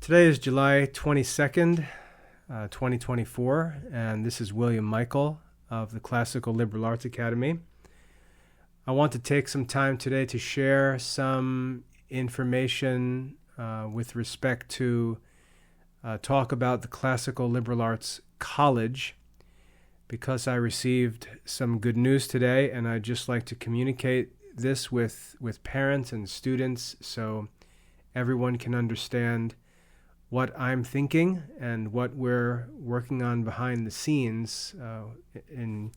Today is July 22nd, 2024, and this is William Michael of the Classical Liberal Arts Academy. I want to take some time today to share some information with respect to talk about the Classical Liberal Arts College, because I received some good news today, and I'd just like to communicate this with parents and students so everyone can understand what I'm thinking and what we're working on behind the scenes in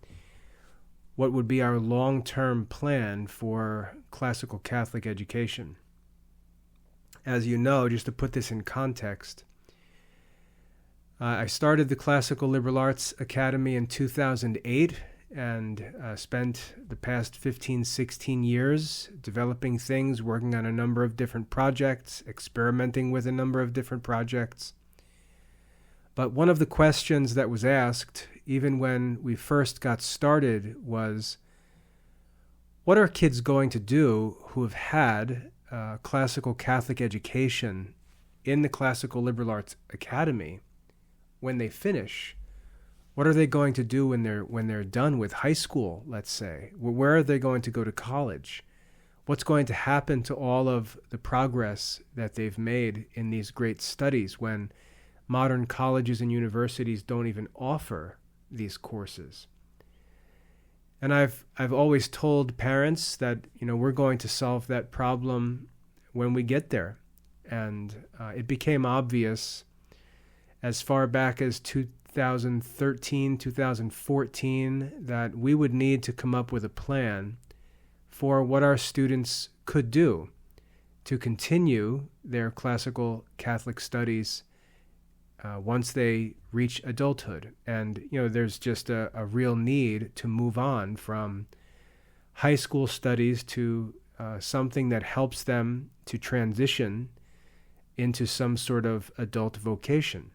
what would be our long-term plan for classical Catholic education. As you know, just to put this in context, I started the Classical Liberal Arts Academy in 2008 and spent the past 15, 16 years developing things, working on a number of different projects, experimenting with a number of different projects. But one of the questions that was asked, even when we first got started, was, what are kids going to do who have had classical Catholic education in the Classical Liberal Arts Academy when they finish? What are they going to do when they're done with high school, let's say? Where are they going to go to college? What's going to happen to all of the progress that they've made in these great studies when modern colleges and universities don't even offer these courses? And I've always told parents that, we're going to solve that problem when we get there. And it became obvious as far back as 2013, 2014, that we would need to come up with a plan for what our students could do to continue their classical Catholic studies once they reach adulthood. And, there's just a real need to move on from high school studies to something that helps them to transition into some sort of adult vocation.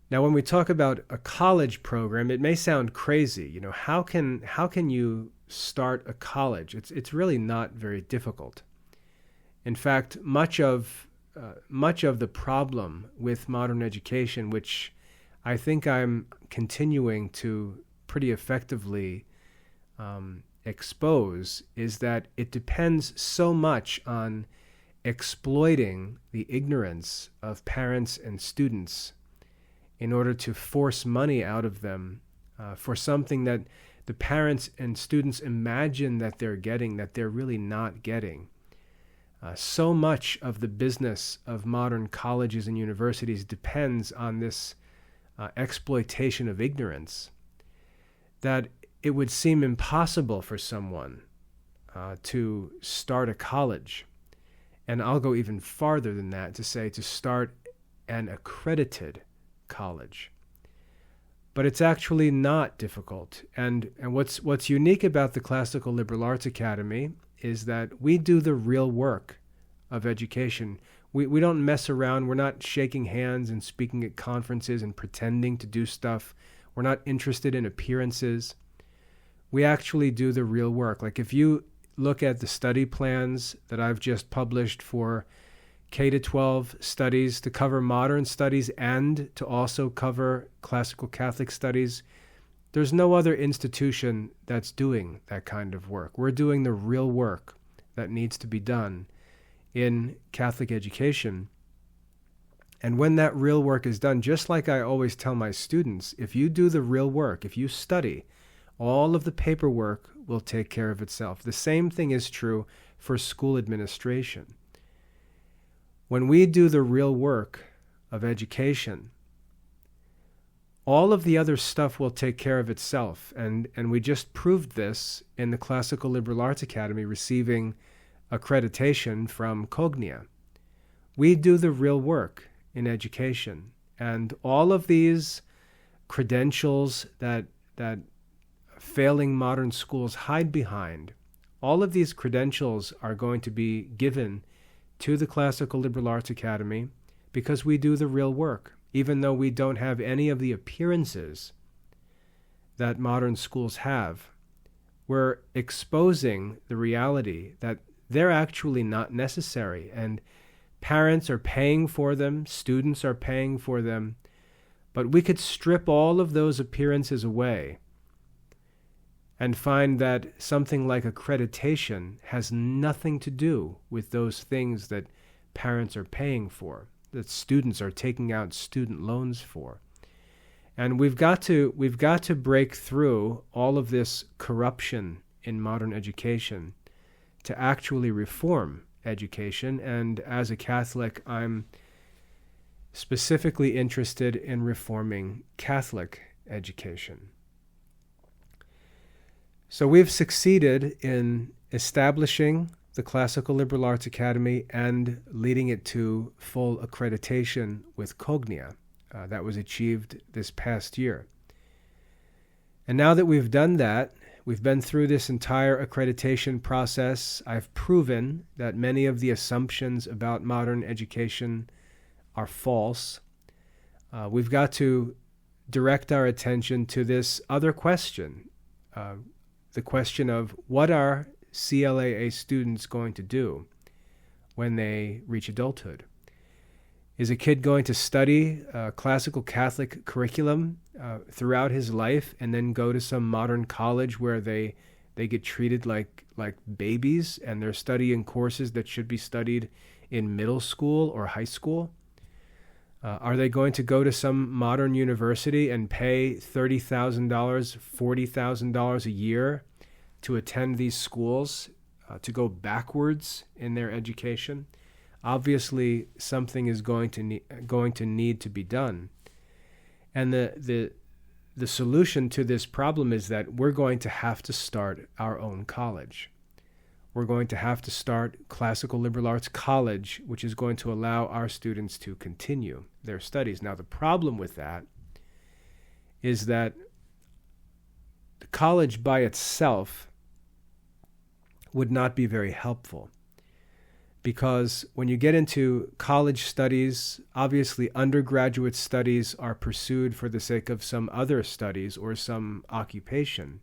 Now, when we talk about a college program, it may sound crazy. How can you start a college? It's really not very difficult. In fact, much of the problem with modern education, which I think I'm continuing to pretty effectively expose, is that it depends so much on exploiting the ignorance of parents and students in order to force money out of them for something that the parents and students imagine that they're getting, that they're really not getting. So much of the business of modern colleges and universities depends on this exploitation of ignorance, that it would seem impossible for someone to start a college. And I'll go even farther than that to say to start an accredited college. But it's actually not difficult. And what's unique about the Classical Liberal Arts Academy is that we do the real work of education. We don't mess around. We're not shaking hands and speaking at conferences and pretending to do stuff. We're not interested in appearances. We actually do the real work. Like if you look at the study plans that I've just published for K-12 studies, to cover modern studies and to also cover classical Catholic studies, there's no other institution that's doing that kind of work. We're doing the real work that needs to be done in Catholic education. And when that real work is done, just like I always tell my students, if you do the real work, if you study, all of the paperwork will take care of itself. The same thing is true for school administration. When we do the real work of education, all of the other stuff will take care of itself. And we just proved this in the Classical Liberal Arts Academy receiving accreditation from Cognia. We do the real work in education. And all of these credentials that failing modern schools hide behind, all of these credentials are going to be given to the Classical Liberal Arts Academy because we do the real work, even though we don't have any of the appearances that modern schools have. We're exposing the reality that they're actually not necessary, and Parents are paying for them, students are paying for them, but we could strip all of those appearances away and find that something like accreditation has nothing to do with those things that parents are paying for, that students are taking out student loans for. And we've got to break through all of this corruption in modern education to actually reform education. And as a Catholic, I'm specifically interested in reforming Catholic education. So we've succeeded in establishing the Classical Liberal Arts Academy and leading it to full accreditation with Cognia. That was achieved this past year. And now that we've done that, we've been through this entire accreditation process. I've proven that many of the assumptions about modern education are false. We've got to direct our attention to this other question, the question of what are CLAA students going to do when they reach adulthood? Is a kid going to study classical Catholic curriculum throughout his life and then go to some modern college where they get treated like babies and they're studying courses that should be studied in middle school or high school? Are they going to go to some modern university and pay $30,000, $40,000 a year to attend these schools, to go backwards in their education? Obviously, something is going to need to be done. And the solution to this problem is that we're going to have to start our own college. We're going to have to start Classical Liberal Arts College, which is going to allow our students to continue their studies. Now, the problem with that is that the college by itself would not be very helpful. Because when you get into college studies, obviously undergraduate studies are pursued for the sake of some other studies or some occupation,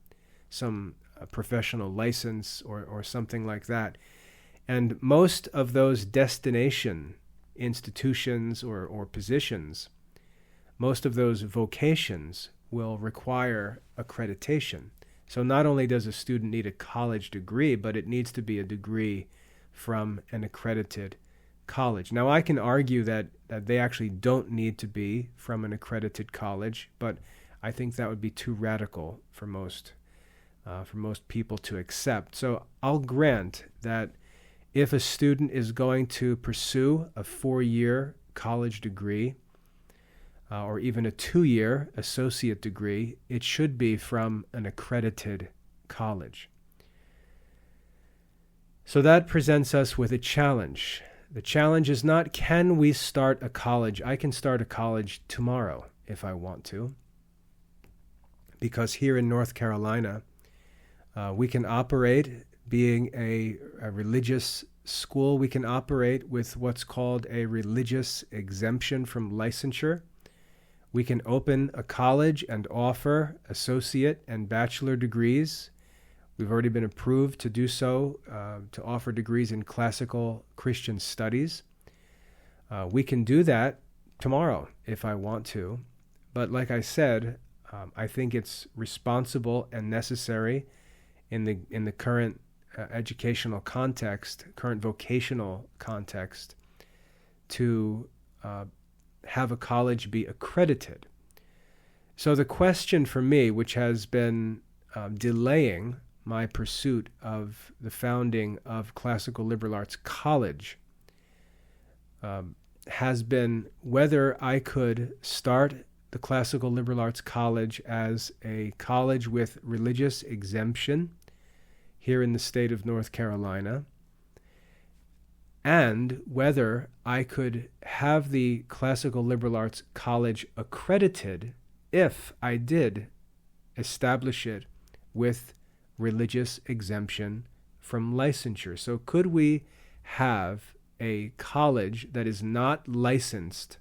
some professional license or something like that. And most of those destination institutions or positions, most of those vocations will require accreditation. So not only does a student need a college degree, but it needs to be a degree from an accredited college. Now, I can argue that they actually don't need to be from an accredited college, but I think that would be too radical for most people to accept. So I'll grant that if a student is going to pursue a 4-year college degree or even a 2-year associate degree, it should be from an accredited college. So that presents us with a challenge. The challenge is not, can we start a college? I can start a college tomorrow if I want to. Because here in North Carolina, we can operate, being a religious school, we can operate with what's called a religious exemption from licensure. We can open a college and offer associate and bachelor degrees. We've already been approved to do so, to offer degrees in classical Christian studies. We can do that tomorrow if I want to. But like I said, I think it's responsible and necessary in the current educational context, current vocational context, to have a college be accredited. So the question for me, which has been delaying my pursuit of the founding of Classical Liberal Arts College, has been whether I could start the Classical Liberal Arts College as a college with religious exemption here in the state of North Carolina, and whether I could have the Classical Liberal Arts College accredited if I did establish it with religious exemption from licensure. So could we have a college that is not licensed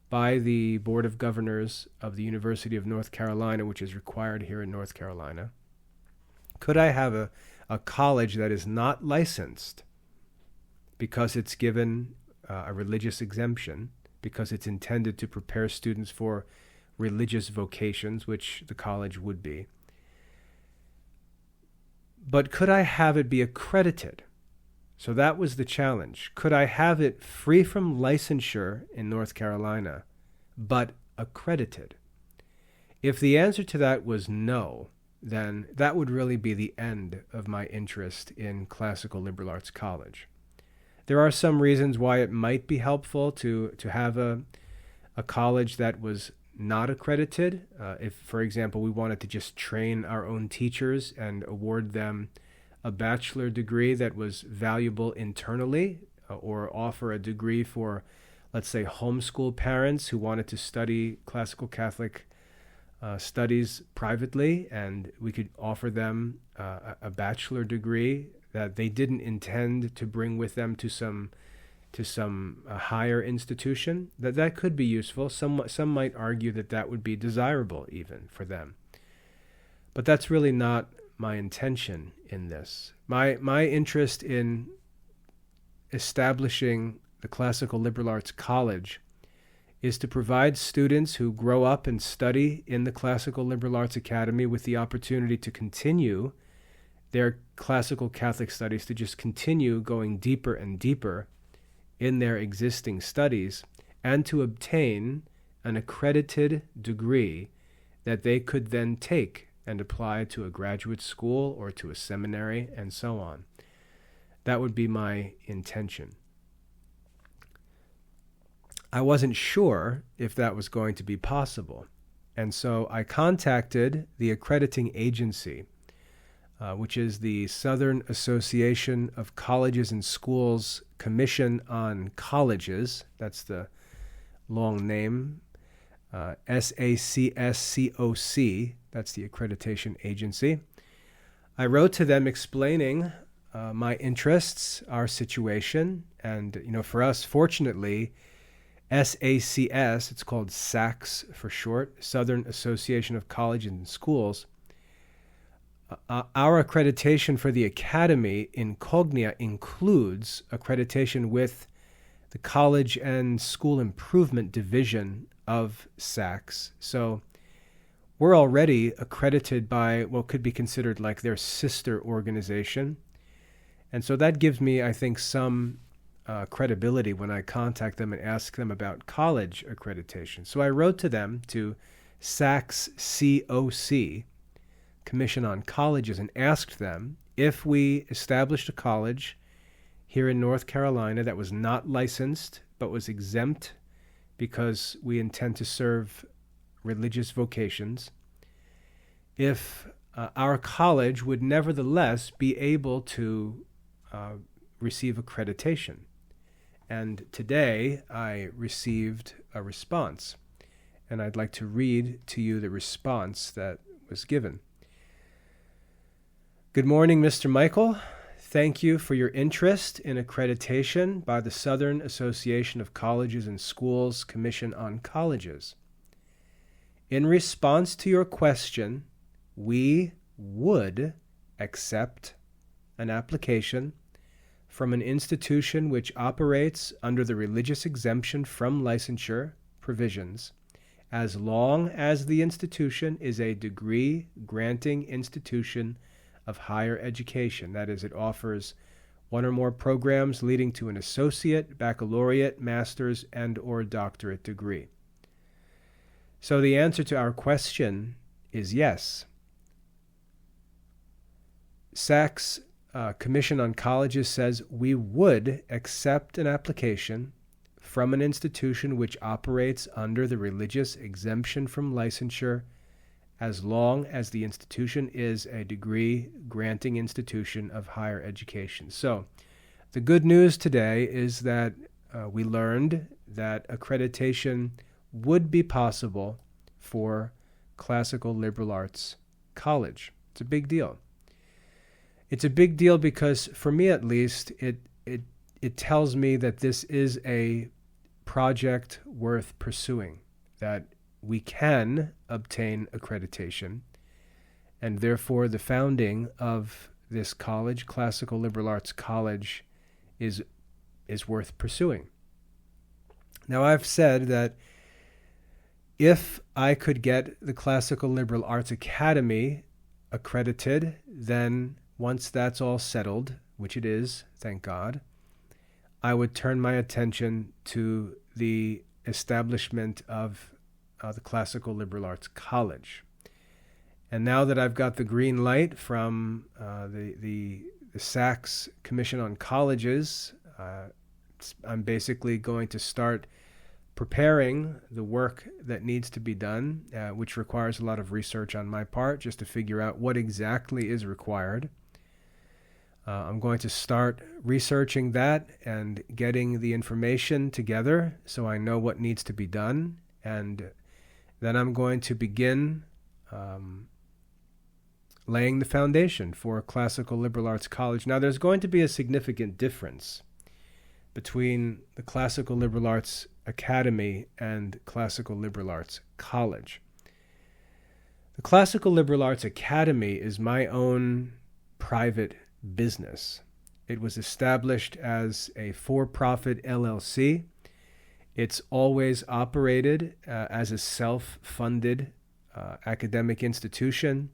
by the Board of Governors of the University of North Carolina, which is required here in North Carolina? Could I have a college that is not licensed because it's given a religious exemption because it's intended to prepare students for religious vocations, which the college would be. But could I have it be accredited? So that was the challenge. Could I have it free from licensure in North Carolina, but accredited? If the answer to that was no, then that would really be the end of my interest in classical liberal arts college. There are some reasons why it might be helpful to have a college that was not accredited. If, for example, we wanted to just train our own teachers and award them a bachelor degree that was valuable internally, or offer a degree for, let's say, homeschool parents who wanted to study classical Catholic studies privately, and we could offer them a bachelor degree that they didn't intend to bring with them to some higher institution. That could be useful. Some might argue that would be desirable even for them. But that's really not my intention in this. My interest in establishing the Classical Liberal Arts College is to provide students who grow up and study in the Classical Liberal Arts Academy with the opportunity to continue their classical Catholic studies, to just continue going deeper and deeper in their existing studies, and to obtain an accredited degree that they could then take and apply to a graduate school or to a seminary and so on. That would be my intention. I wasn't sure if that was going to be possible, and so I contacted the accrediting agency, which is the Southern Association of Colleges and Schools Commission on Colleges. That's the long name. SACSCOC, that's the accreditation agency. I wrote to them explaining my interests, our situation, and for us, fortunately, SACS, it's called SACS for short, Southern Association of Colleges and Schools. Our accreditation for the academy incognia includes accreditation with the College and School Improvement Division of SACS. So we're already accredited by what could be considered like their sister organization. And so that gives me, I think, some credibility when I contact them and ask them about college accreditation. So I wrote to them, to SACS-COC, Commission on Colleges, and asked them if we established a college here in North Carolina that was not licensed but was exempt because we intend to serve religious vocations, if our college would nevertheless be able to receive accreditation. And today I received a response, and I'd like to read to you the response that was given. Good morning, Mr. Michael. Thank you for your interest in accreditation by the Southern Association of Colleges and Schools Commission on Colleges. In response to your question, we would accept an application from an institution which operates under the religious exemption from licensure provisions, as long as the institution is a degree-granting institution of higher education. That is, it offers one or more programs leading to an associate, baccalaureate, master's, and/or doctorate degree. So the answer to our question is yes. SACS Commission on Colleges says we would accept an application from an institution which operates under the religious exemption from licensure as long as the institution is a degree-granting institution of higher education. So the good news today is that we learned that accreditation would be possible for Classical Liberal Arts College. It's a big deal. It's a big deal because, for me at least, it tells me that this is a project worth pursuing, that we can obtain accreditation, and therefore the founding of this college, Classical Liberal Arts College, is worth pursuing. Now, I've said that if I could get the Classical Liberal Arts Academy accredited, then once that's all settled, which it is, thank God, I would turn my attention to the establishment of the Classical Liberal Arts College. And now that I've got the green light from the SACS Commission on Colleges, I'm basically going to start preparing the work that needs to be done, which requires a lot of research on my part, just to figure out what exactly is required. I'm going to start researching that and getting the information together so I know what needs to be done. And then I'm going to begin laying the foundation for a Classical Liberal Arts College. Now, there's going to be a significant difference between the Classical Liberal Arts Academy and Classical Liberal Arts College. The Classical Liberal Arts Academy is my own private business. It was established as a for-profit LLC. It's always operated as a self-funded academic institution.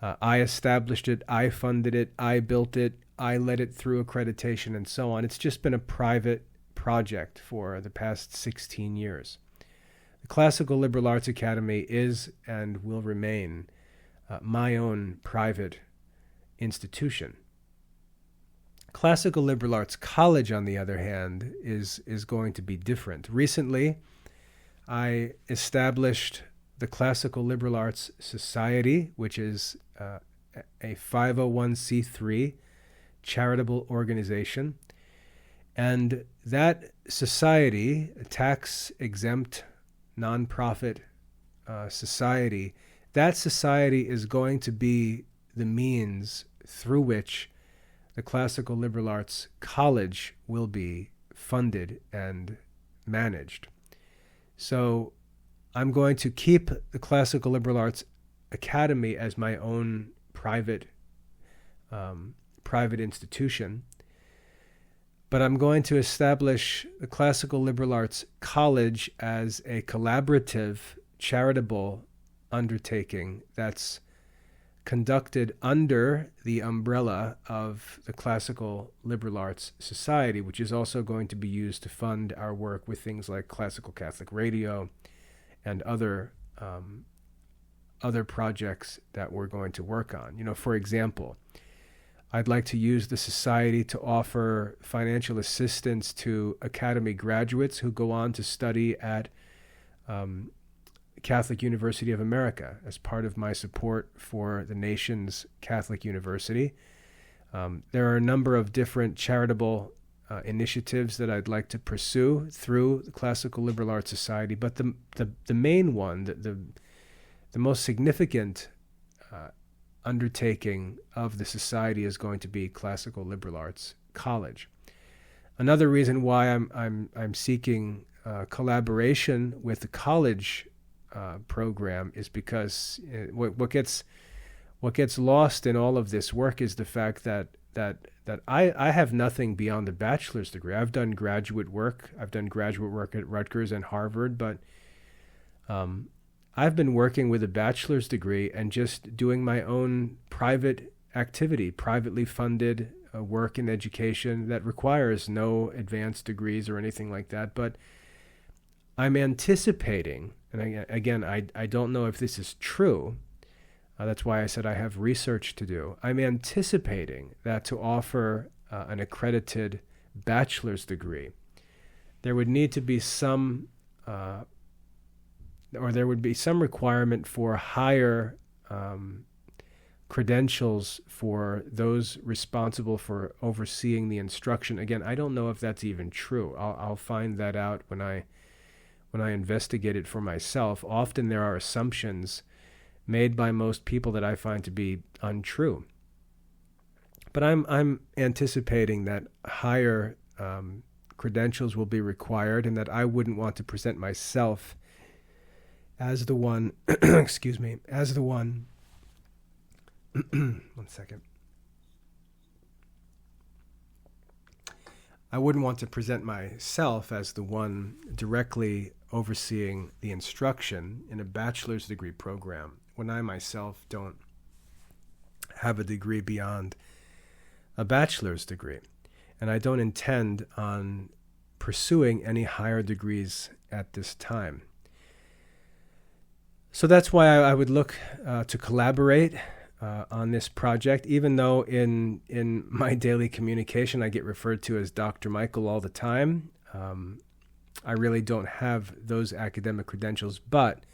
I established it, I funded it, I built it, I led it through accreditation and so on. It's just been a private project for the past 16 years. The Classical Liberal Arts Academy is and will remain my own private institution. Classical Liberal Arts College, on the other hand, is going to be different. Recently, I established the Classical Liberal Arts Society, which is a 501c3 charitable organization. And that society, a tax-exempt nonprofit society, that society is going to be the means through which the Classical Liberal Arts College will be funded and managed. So I'm going to keep the Classical Liberal Arts Academy as my own private institution, but I'm going to establish the Classical Liberal Arts College as a collaborative, charitable undertaking that's conducted under the umbrella of the Classical Liberal Arts Society, which is also going to be used to fund our work with things like Classical Catholic Radio and other projects that we're going to work on. You know, for example, I'd like to use the society to offer financial assistance to Academy graduates who go on to study at Catholic University of America as part of my support for the nation's Catholic University. There are a number of different charitable initiatives that I'd like to pursue through the Classical Liberal Arts Society, but the main one, the most significant undertaking of the society is going to be Classical Liberal Arts College. Another reason why I'm seeking collaboration with the college program is because what gets lost in all of this work is the fact that I have nothing beyond the bachelor's degree. I've done graduate work. I've done graduate work at Rutgers and Harvard, but I've been working with a bachelor's degree and just doing my own private activity, privately funded work in education that requires no advanced degrees or anything like that. But I'm anticipating, and again, I don't know if this is true. That's why I said I have research to do. I'm anticipating that to offer an accredited bachelor's degree, there would need to be some requirement for higher credentials for those responsible for overseeing the instruction. Again, I don't know if that's even true. I'll find that out when I investigate it for myself. Often there are assumptions made by most people that I find to be untrue. But I'm anticipating that higher credentials will be required, and that I wouldn't want to present myself as the one, one second. I wouldn't want to present myself as the one directly overseeing the instruction in a bachelor's degree program when I myself don't have a degree beyond a bachelor's degree. And I don't intend on pursuing any higher degrees at this time. So that's why I would look to collaborate on this project, even though in my daily communication I get referred to as Dr. Michael all the time. I really don't have those academic credentials, but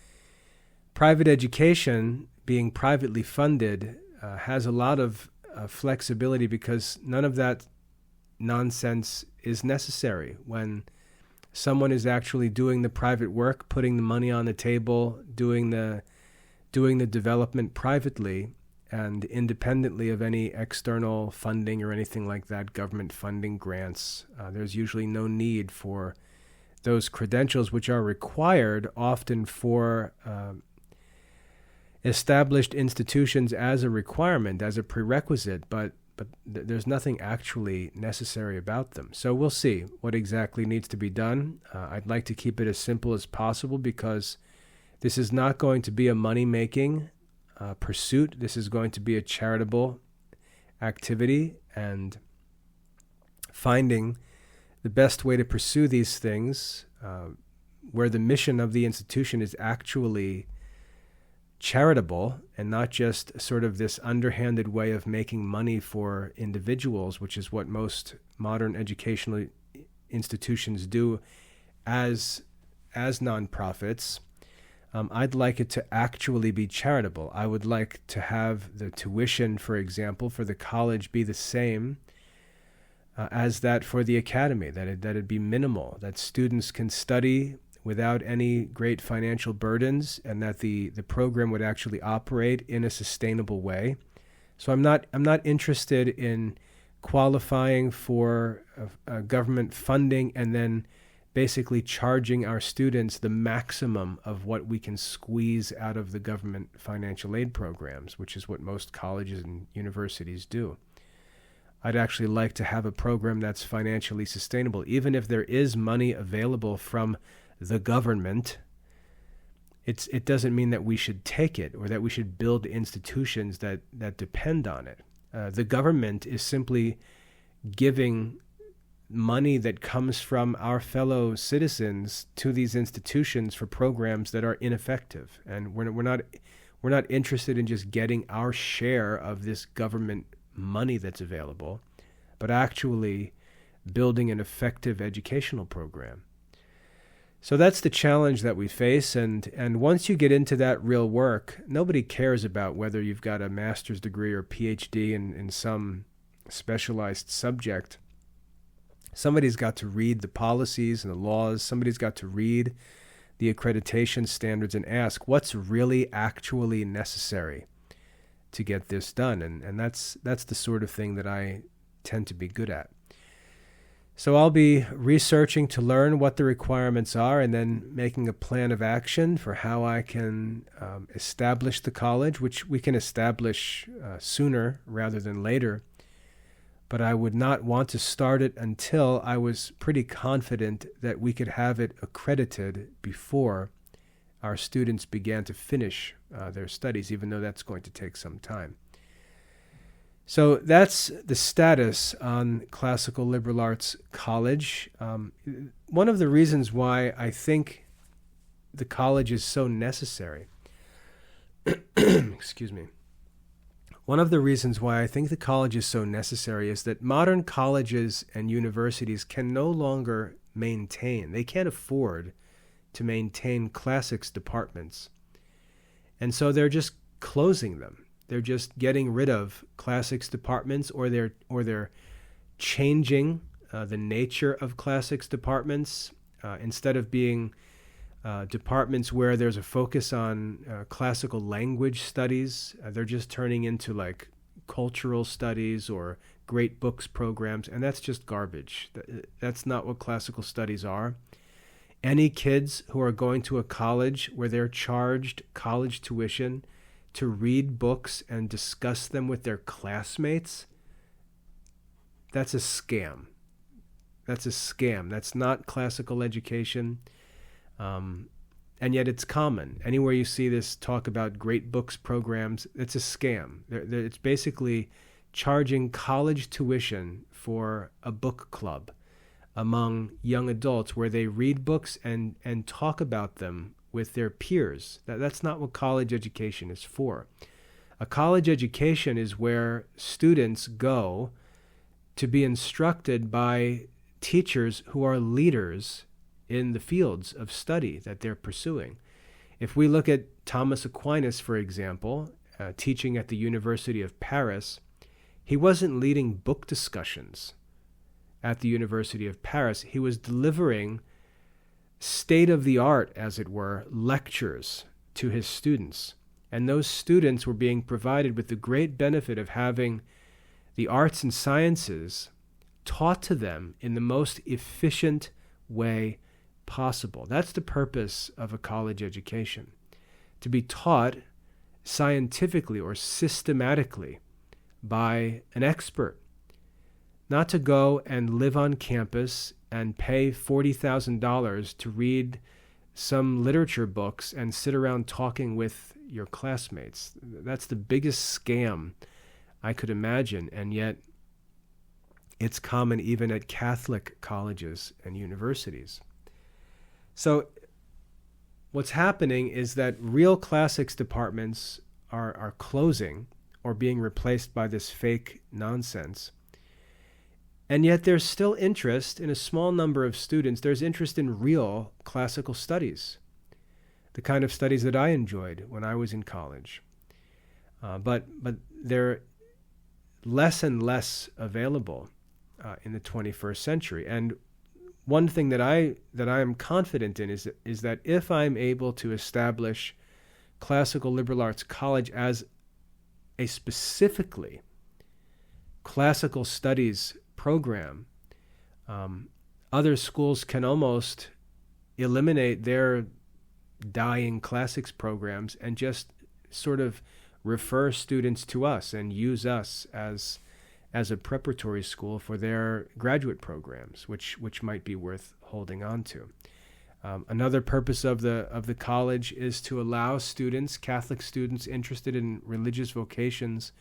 private education, being privately funded, has a lot of flexibility because none of that nonsense is necessary. When someone is actually doing the private work, putting the money on the table, doing the development privately and independently of any external funding or anything like that, government funding, grants, there's usually no need for those credentials, which are required often for established institutions as a requirement, as a prerequisite, but there's nothing actually necessary about them. So we'll see what exactly needs to be done. I'd like to keep it as simple as possible because this is not going to be a money-making pursuit. This is going to be a charitable activity, and finding the best way to pursue these things where the mission of the institution is actually charitable and not just sort of this underhanded way of making money for individuals, which is what most modern educational institutions do as nonprofits. I'd like it to actually be charitable. I would like to have the tuition, for example, for the college be the same as that for the academy, that it be minimal, that students can study without any great financial burdens, and that the program would actually operate in a sustainable way. So I'm not interested in qualifying for government funding and then basically charging our students the maximum of what we can squeeze out of the government financial aid programs, which is what most colleges and universities do. I'd actually like to have a program that's financially sustainable. Even if there is money available from the government, it doesn't mean that we should take it or that we should build institutions that depend on it. The government is simply giving money that comes from our fellow citizens to these institutions for programs that are ineffective, and we're not interested in just getting our share of this government money that's available, but actually building an effective educational program. So that's the challenge that we face, and once you get into that real work, nobody cares about whether you've got a master's degree or PhD in some specialized subject. Somebody's got to read the policies and the laws. Somebody's got to read the accreditation standards and ask what's really actually necessary to get this done. And that's the sort of thing that I tend to be good at. So I'll be researching to learn what the requirements are and then making a plan of action for how I can establish the college, which we can establish sooner rather than later. But I would not want to start it until I was pretty confident that we could have it accredited before our students began to finish their studies, even though that's going to take some time. So that's the status on Classical Liberal Arts College. One of the reasons why I think the college is so necessary, excuse me. One of the reasons why I think the college is so necessary is that modern colleges and universities can no longer they can't afford to maintain classics departments. And so they're just closing them. They're just getting rid of classics departments, or they're changing the nature of classics departments. Instead of being departments where there's a focus on classical language studies, they're just turning into like cultural studies or great books programs, and that's just garbage. That's not what classical studies are. Any kids who are going to a college where they're charged college tuition to read books and discuss them with their classmates, that's a scam. That's a scam. That's not classical education. And yet it's common. Anywhere you see this talk about great books programs, it's a scam. It's basically charging college tuition for a book club among young adults where they read books and talk about them with their peers. That's not what college education is for. A college education is where students go to be instructed by teachers who are leaders in the fields of study that they're pursuing. If we look at Thomas Aquinas, for example, teaching at the University of Paris, he wasn't leading book discussions at the University of Paris. He was delivering state-of-the-art, as it were, lectures to his students. And those students were being provided with the great benefit of having the arts and sciences taught to them in the most efficient way possible. That's the purpose of a college education, to be taught scientifically or systematically by an expert, not to go and live on campus and pay $40,000 to read some literature books and sit around talking with your classmates. That's the biggest scam I could imagine, and yet it's common even at Catholic colleges and universities. So what's happening is that real classics departments are closing or being replaced by this fake nonsense. And yet there's still interest in a small number of students. There's interest in real classical studies, the kind of studies that I enjoyed when I was in college. But they're less and less available in the 21st century. And one thing that I am confident in is that if I'm able to establish classical liberal arts college as a specifically classical studies program, other schools can almost eliminate their dying classics programs and just sort of refer students to us and use us as a preparatory school for their graduate programs, which might be worth holding on to. Another purpose of the college is to allow students, Catholic students interested in religious vocations,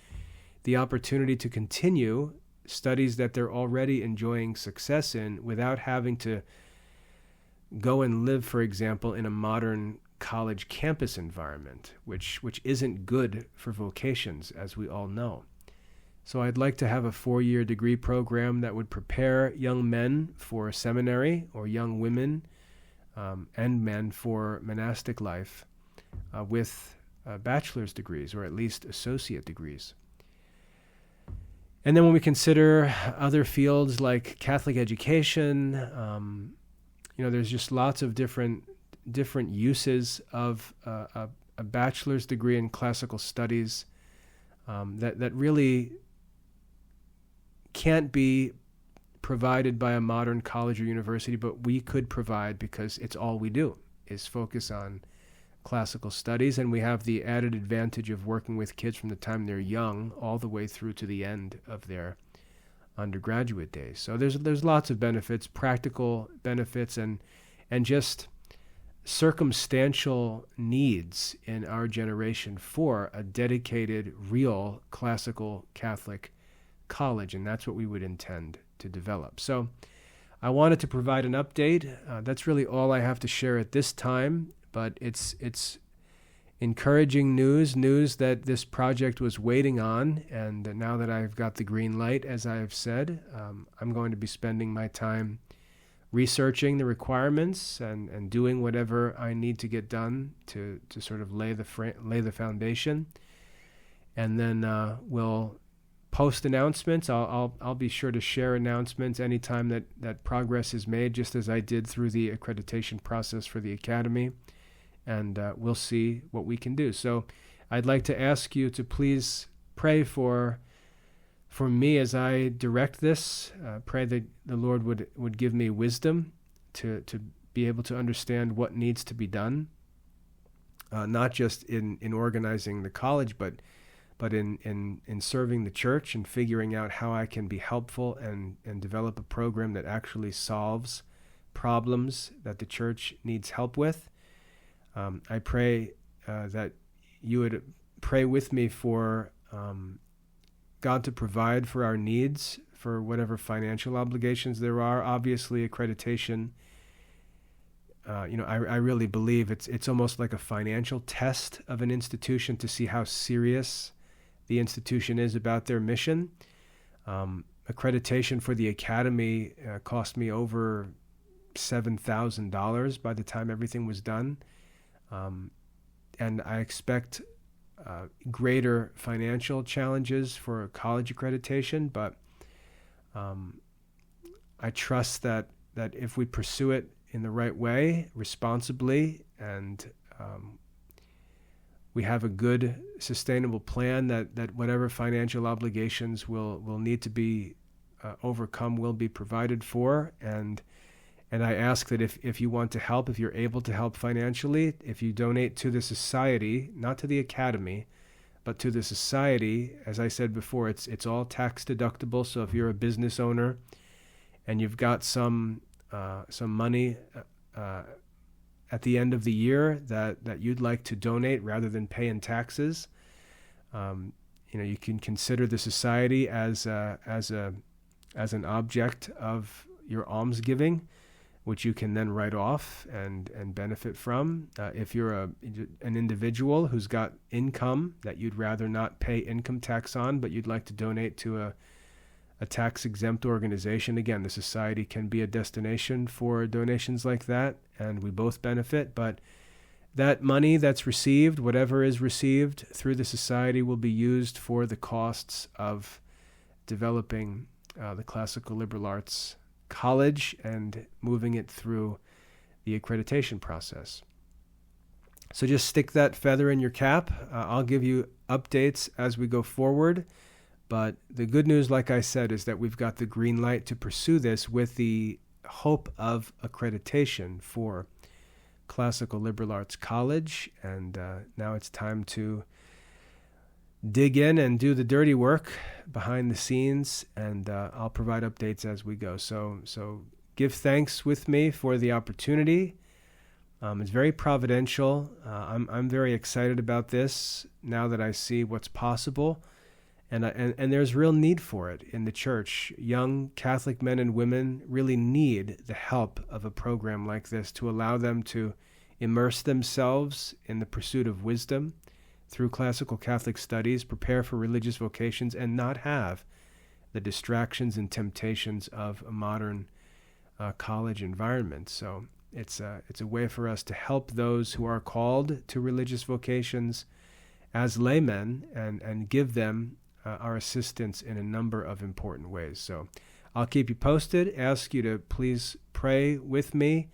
the opportunity to continue studies that they're already enjoying success in without having to go and live, for example, in a modern college campus environment, which isn't good for vocations, as we all know. So I'd like to have a 4-year degree program that would prepare young men for seminary or young women and men for monastic life with bachelor's degrees or at least associate degrees. And then when we consider other fields like Catholic education, there's just lots of different uses of a bachelor's degree in classical studies that really can't be provided by a modern college or university, but we could provide because it's all we do is focus on classical studies, and we have the added advantage of working with kids from the time they're young all the way through to the end of their undergraduate days. So there's lots of benefits, practical benefits, and just circumstantial needs in our generation for a dedicated, real classical Catholic college, and that's what we would intend to develop. So I wanted to provide an update. That's really all I have to share at this time, but it's encouraging news that this project was waiting on, and now that I've got the green light, as I have said, I'm going to be spending my time researching the requirements and doing whatever I need to get done to sort of lay the foundation, and then we'll post announcements. I'll be sure to share announcements anytime that progress is made, just as I did through the accreditation process for the Academy, and we'll see what we can do. So I'd like to ask you to please pray for me as I direct this. Pray that the Lord would give me wisdom to be able to understand what needs to be done, not just in organizing the college, but but in serving the church and figuring out how I can be helpful and develop a program that actually solves problems that the church needs help with. I pray that you would pray with me for God to provide for our needs, for whatever financial obligations there are. Obviously, accreditation, I really believe it's almost like a financial test of an institution to see how serious the institution is about their mission. Accreditation for the academy cost me over $7,000 by the time everything was done. And I expect greater financial challenges for college accreditation, but I trust that if we pursue it in the right way, responsibly, and we have a good, sustainable plan, that whatever financial obligations will need to be overcome will be provided for. And I ask that if you want to help, if you're able to help financially, if you donate to the society, not to the academy, but to the society, as I said before, it's all tax deductible. So if you're a business owner and you've got some money at the end of the year that you'd like to donate rather than pay in taxes, you can consider the society as an object of your almsgiving, which you can then write off and benefit from. If you're an individual who's got income that you'd rather not pay income tax on, but you'd like to donate to a tax-exempt organization, again, the society can be a destination for donations like that, and we both benefit. But that money that's received, whatever is received through the society, will be used for the costs of developing the Classical Liberal Arts College and moving it through the accreditation process. So just stick that feather in your cap. I'll give you updates as we go forward. But the good news, like I said, is that we've got the green light to pursue this with the hope of accreditation for Classical Liberal Arts College. And now it's time to dig in and do the dirty work behind the scenes, and I'll provide updates as we go. So give thanks with me for the opportunity. It's very providential. I'm very excited about this now that I see what's possible. And there's real need for it in the church. Young Catholic men and women really need the help of a program like this to allow them to immerse themselves in the pursuit of wisdom through classical Catholic studies, prepare for religious vocations, and not have the distractions and temptations of a modern college environment. So it's a way for us to help those who are called to religious vocations as laymen and give them our assistance in a number of important ways. So I'll keep you posted. Ask you to please pray with me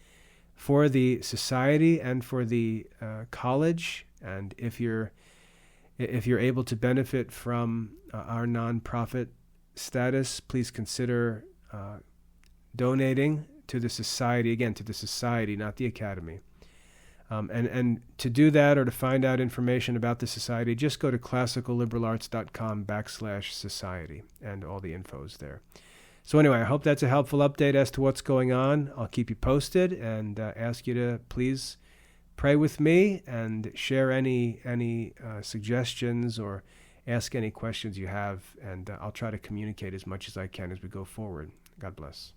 for the society and for the college. And if you're able to benefit from our nonprofit status, please consider donating to the society. Again, to the society, not the academy. And to do that or to find out information about the society, just go to classicalliberarts.com/society, and all the info is there. So anyway, I hope that's a helpful update as to what's going on. I'll keep you posted and ask you to please pray with me and share any suggestions or ask any questions you have, and I'll try to communicate as much as I can as we go forward. God bless.